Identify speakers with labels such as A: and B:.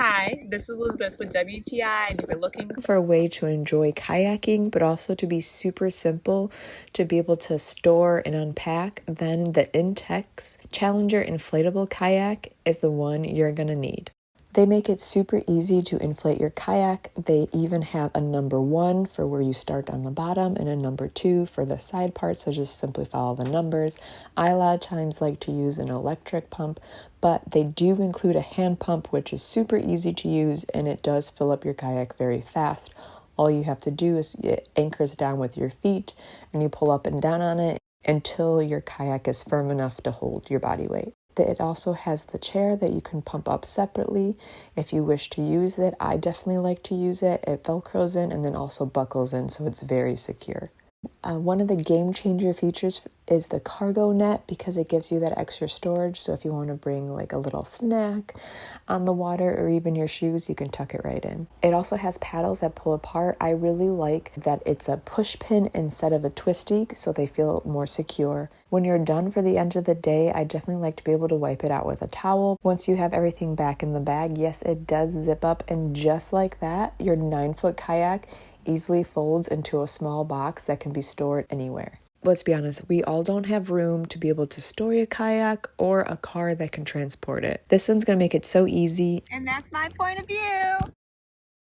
A: Hi, this is Elizabeth with WTI, and if you're looking for a way to enjoy kayaking, but also to be super simple, to be able to store and unpack, then the INTEX Challenger Inflatable Kayak is the one you're going to need. They make it super easy to inflate your kayak. They even have a number 1 for where you start on the bottom and a number 2 for the side part, so just simply follow the numbers. I a lot of times like to use an electric pump, but they do include a hand pump, which is super easy to use, and it does fill up your kayak very fast. All you have to do is it anchors down with your feet, and you pull up and down on it until your kayak is firm enough to hold your body weight. It also has the chair that you can pump up separately if you wish to use it. I definitely like to use it. It velcros in and then also buckles in, so it's very secure. One of the game changer features is the cargo net, because it gives you that extra storage. So if you want to bring like a little snack on the water or even your shoes, you can tuck it right in. It also has paddles that pull apart. I really like that it's a push pin instead of a twisty, so they feel more secure. When you're done for the end of the day, I definitely like to be able to wipe it out with a towel. Once you have everything back in the bag, yes, it does zip up, and just like that, your 9-foot kayak easily folds into a small box that can be stored anywhere. Let's be honest, we all don't have room to be able to store a kayak or a car that can transport it. This one's going to make it so easy.
B: And that's my point of view.